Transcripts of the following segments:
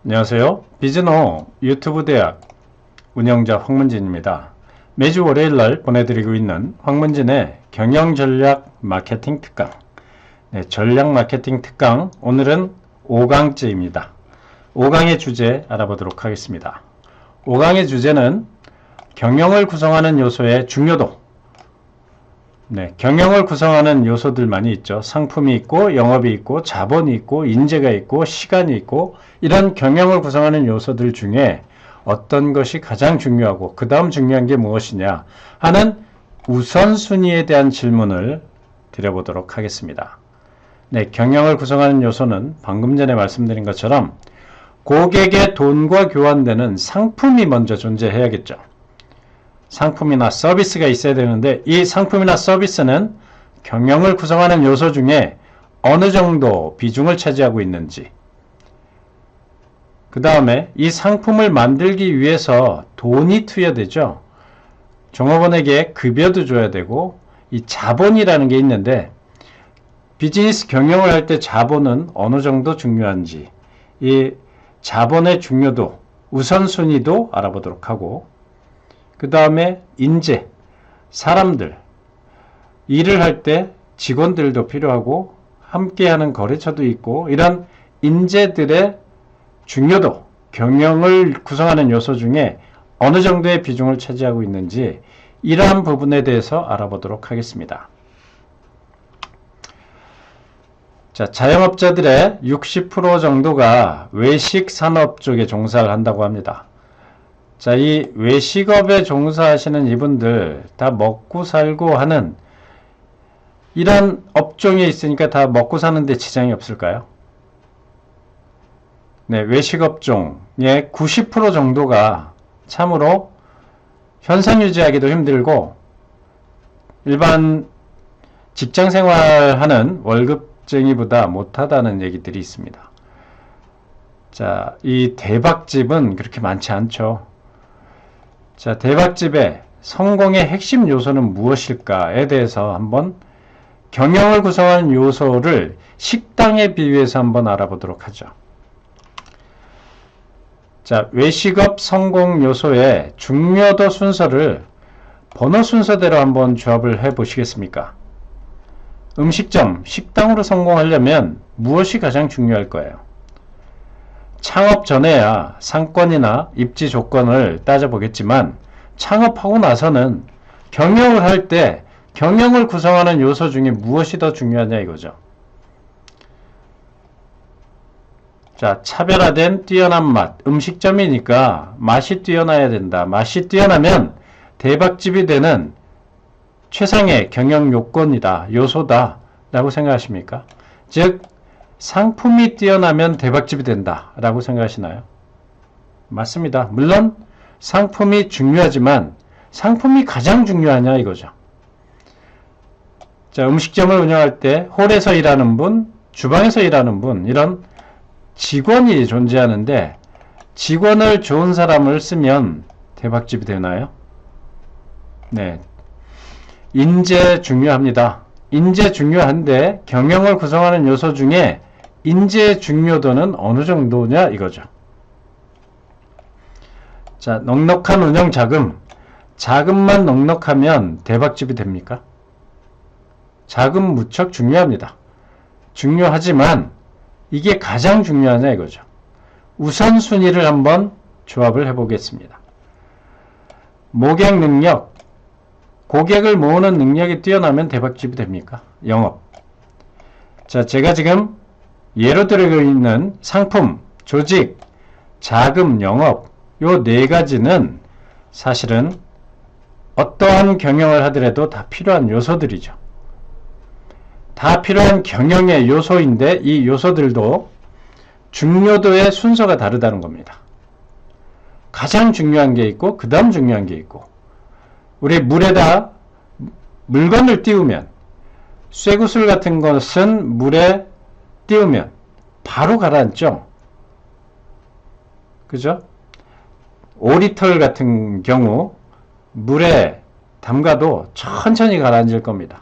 안녕하세요. 비즈노 유튜브 대학 운영자 황문진입니다. 매주 월요일날 보내드리고 있는 황문진의 경영전략 마케팅 특강, 전략 마케팅 특강, 오늘은 5강째입니다. 5강의 주제 알아보도록 하겠습니다. 5강의 주제는 경영을 구성하는 요소의 중요도. 경영을 구성하는 요소들만이 있죠. 상품이 있고, 영업이 있고, 자본이 있고, 인재가 있고, 시간이 있고, 이런 경영을 구성하는 요소들 중에 어떤 것이 가장 중요하고 그 다음 중요한 게 무엇이냐 하는 우선순위에 대한 질문을 드려보도록 하겠습니다. 경영을 구성하는 요소는 방금 전에 말씀드린 것처럼 고객의 돈과 교환되는 상품이 먼저 존재해야겠죠. 상품이나 서비스가 있어야 되는데 이 상품이나 서비스는 경영을 구성하는 요소 중에 어느 정도 비중을 차지하고 있는지, 그 다음에 이 상품을 만들기 위해서 돈이 투여되죠. 종업원에게 급여도 줘야 되고, 이 자본이라는 게 있는데 비즈니스 경영을 할 때 자본은 어느 정도 중요한지, 이 자본의 중요도, 우선순위도 알아보도록 하고, 그 다음에 인재, 사람들, 일을 할 때 직원들도 필요하고 함께하는 거래처도 있고, 이런 인재들의 중요도, 경영을 구성하는 요소 중에 어느 정도의 비중을 차지하고 있는지, 이러한 부분에 대해서 알아보도록 하겠습니다. 자, 자영업자들의 60% 정도가 외식 산업 쪽에 종사를 한다고 합니다. 자, 이 외식업에 종사하시는 이분들 다 먹고 살고 하는 이런 업종에 있으니까 다 먹고 사는데 지장이 없을까요? 외식업종의 90% 정도가 참으로 현상 유지하기도 힘들고 일반 직장생활하는 월급쟁이보다 못하다는 얘기들이 있습니다. 자, 이 대박집은 그렇게 많지 않죠. 자, 대박집의 성공의 핵심 요소는 무엇일까에 대해서 한번 경영을 구성하는 요소를 식당에 비유해서 한번 알아보도록 하죠. 자, 외식업 성공 요소의 중요도 순서를 번호 순서대로 한번 조합을 해 보시겠습니까? 음식점, 식당으로 성공하려면 무엇이 가장 중요할 거예요? 창업 전에야 상권이나 입지 조건을 따져보겠지만 창업하고 나서는 경영을 할 때 경영을 구성하는 요소 중에 무엇이 더 중요하냐 이거죠. 자, 차별화된 뛰어난 맛, 음식점이니까 맛이 뛰어나야 된다. 맛이 뛰어나면 대박집이 되는 최상의 경영 요건이다, 요소다 라고 생각하십니까? 즉, 상품이 뛰어나면 대박집이 된다 라고 생각하시나요? 맞습니다. 물론 상품이 중요하지만 상품이 가장 중요하냐 이거죠. 자, 음식점을 운영할 때 홀에서 일하는 분, 주방에서 일하는 분, 이런 직원이 존재하는데 직원을 좋은 사람을 쓰면 대박집이 되나요? 인재 중요합니다. 인재 중요한데 경영을 구성하는 요소 중에 인재의 중요도는 어느 정도냐 이거죠. 자, 넉넉한 운영 자금. 자금만 넉넉하면 대박집이 됩니까? 자금 무척 중요합니다. 중요하지만 이게 가장 중요하냐 이거죠. 우선순위를 한번 조합을 해보겠습니다. 모객 능력, 고객을 모으는 능력이 뛰어나면 대박집이 됩니까? 영업. 자, 제가 지금 예로 들고 있는 상품, 조직, 자금, 영업, 요 네 가지는 사실은 어떠한 경영을 하더라도 다 필요한 요소들이죠. 다 필요한 경영의 요소인데 이 요소들도 중요도의 순서가 다르다는 겁니다. 가장 중요한 게 있고 그 다음 중요한 게 있고, 우리 물에다 물건을 띄우면, 쇠구슬 같은 것은 물에 띄우면 바로 가라앉죠. 그죠? 오리털 같은 경우 물에 담가도 천천히 가라앉을 겁니다.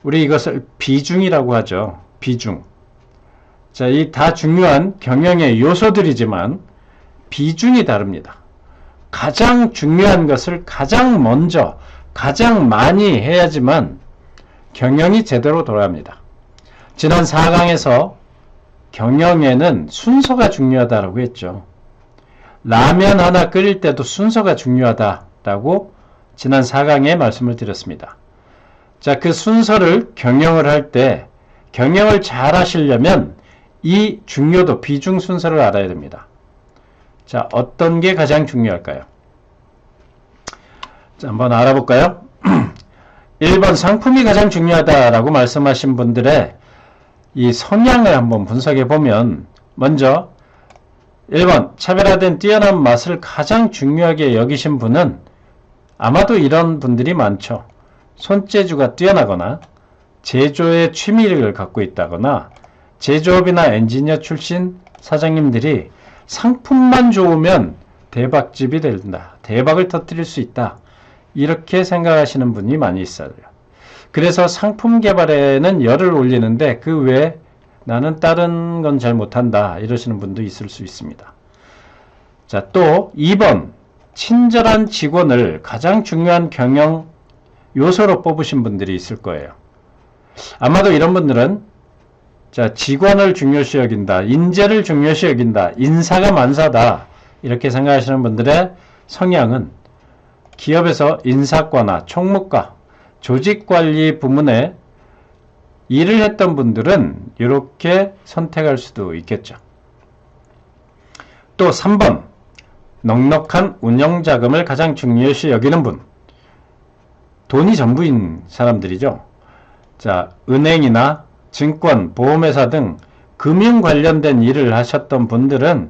우리 이것을 비중이라고 하죠. 비중. 자, 이 다 중요한 경영의 요소들이지만 비중이 다릅니다. 가장 중요한 것을 가장 먼저, 가장 많이 해야지만 경영이 제대로 돌아갑니다. 지난 4강에서 경영에는 순서가 중요하다고 했죠. 라면 하나 끓일 때도 순서가 중요하다라고 지난 4강에 말씀을 드렸습니다. 자, 그 순서를 경영을 할 때 경영을 잘 하시려면 이 중요도, 비중 순서를 알아야 됩니다. 자, 어떤 게 가장 중요할까요? 자, 한번 알아볼까요? 1번 상품이 가장 중요하다라고 말씀하신 분들의 이 성향을 한번 분석해 보면, 먼저 1번 차별화된 뛰어난 맛을 가장 중요하게 여기신 분은 아마도 이런 분들이 많죠. 손재주가 뛰어나거나 제조의 취미를 갖고 있다거나 제조업이나 엔지니어 출신 사장님들이 상품만 좋으면 대박집이 된다, 대박을 터뜨릴 수 있다, 이렇게 생각하시는 분이 많이 있어요. 그래서 상품 개발에는 열을 올리는데 그 외에 나는 다른 건 잘 못한다, 이러시는 분도 있을 수 있습니다. 자, 또 2번 친절한 직원을 가장 중요한 경영 요소로 뽑으신 분들이 있을 거예요. 아마도 이런 분들은 자, 직원을 중요시 여긴다, 인재를 중요시 여긴다, 인사가 만사다, 이렇게 생각하시는 분들의 성향은 기업에서 인사과나 총무과, 조직관리 부문에 일을 했던 분들은 이렇게 선택할 수도 있겠죠. 또 3번 넉넉한 운영자금을 가장 중요시 여기는 분, 돈이 전부인 사람들이죠. 자, 은행이나 증권, 보험회사 등 금융 관련된 일을 하셨던 분들은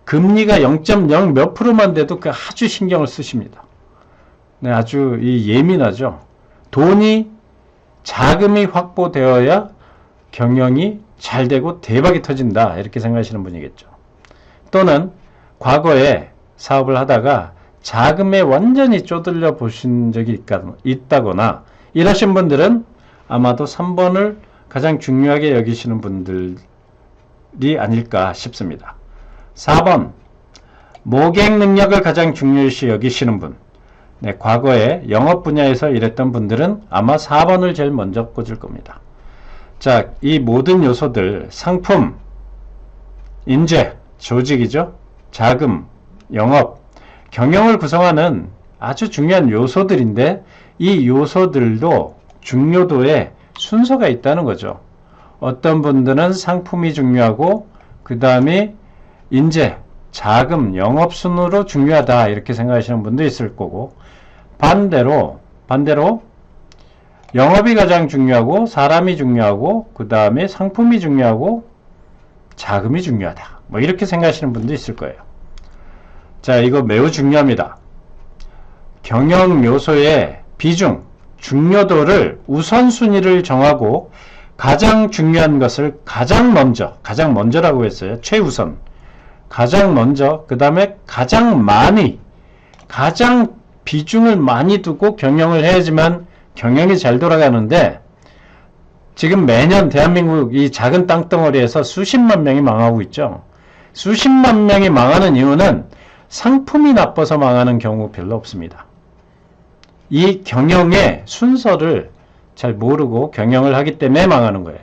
금리가 0.0 몇 프로만 돼도 그 아주 신경을 쓰십니다. 네, 아주 예민하죠. 돈이, 자금이 확보되어야 경영이 잘 되고 대박이 터진다, 이렇게 생각하시는 분이겠죠. 또는 과거에 사업을 하다가 자금에 완전히 쪼들려 보신 적이 있다거나 이러신 분들은 아마도 3번을 가장 중요하게 여기시는 분들이 아닐까 싶습니다. 4번 모객 능력을 가장 중요시 여기시는 분, 네, 과거에 영업 분야에서 일했던 분들은 아마 4번을 제일 먼저 꽂을 겁니다. 자, 이 모든 요소들, 상품, 인재, 조직이죠, 자금, 영업, 경영을 구성하는 아주 중요한 요소들인데 이 요소들도 중요도에 순서가 있다는 거죠. 어떤 분들은 상품이 중요하고 그 다음에 인재, 자금, 영업 순으로 중요하다, 이렇게 생각하시는 분도 있을 거고, 반대로 영업이 가장 중요하고 사람이 중요하고 그 다음에 상품이 중요하고 자금이 중요하다, 뭐 이렇게 생각하시는 분도 있을 거예요. 자, 이거 매우 중요합니다. 경영 요소의 비중, 중요도를 우선순위를 정하고 가장 중요한 것을 가장 먼저라고 했어요. 최우선, 가장 먼저, 그 다음에 가장 많이, 가장 비중을 많이 두고 경영을 해야지만 경영이 잘 돌아가는데, 지금 매년 대한민국 이 작은 땅덩어리에서 수십만 명이 망하고 있죠. 수십만 명이 망하는 이유는 상품이 나빠서 망하는 경우 별로 없습니다. 이 경영의 순서를 잘 모르고 경영을 하기 때문에 망하는 거예요.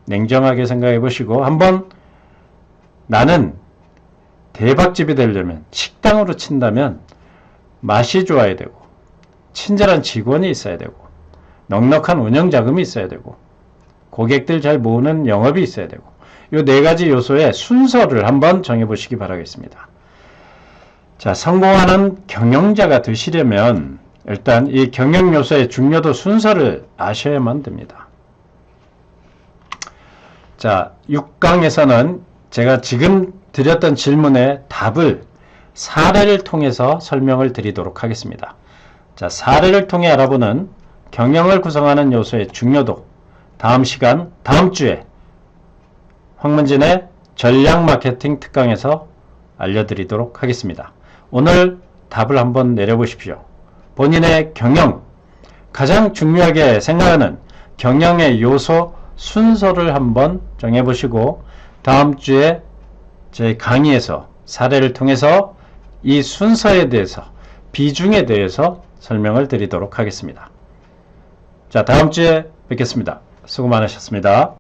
냉정하게 생각해 보시고, 한번 나는 대박집이 되려면, 식당으로 친다면 맛이 좋아야 되고, 친절한 직원이 있어야 되고, 넉넉한 운영자금이 있어야 되고, 고객들 잘 모으는 영업이 있어야 되고, 이 4가지 요소의 순서를 한번 정해보시기 바라겠습니다. 자, 성공하는 경영자가 되시려면 일단 이 경영 요소의 중요도 순서를 아셔야만 됩니다. 자, 6강에서는 제가 지금 드렸던 질문의 답을 사례를 통해서 설명을 드리도록 하겠습니다. 자, 사례를 통해 알아보는 경영을 구성하는 요소의 중요도, 다음 시간, 다음 주에 황문진의 전략 마케팅 특강에서 알려드리도록 하겠습니다. 오늘 답을 한번 내려보십시오. 본인의 경영, 가장 중요하게 생각하는 경영의 요소 순서를 한번 정해보시고 다음 주에 제 강의에서 사례를 통해서 이 순서에 대해서, 비중에 대해서 설명을 드리도록 하겠습니다. 자, 다음 주에 뵙겠습니다. 수고 많으셨습니다.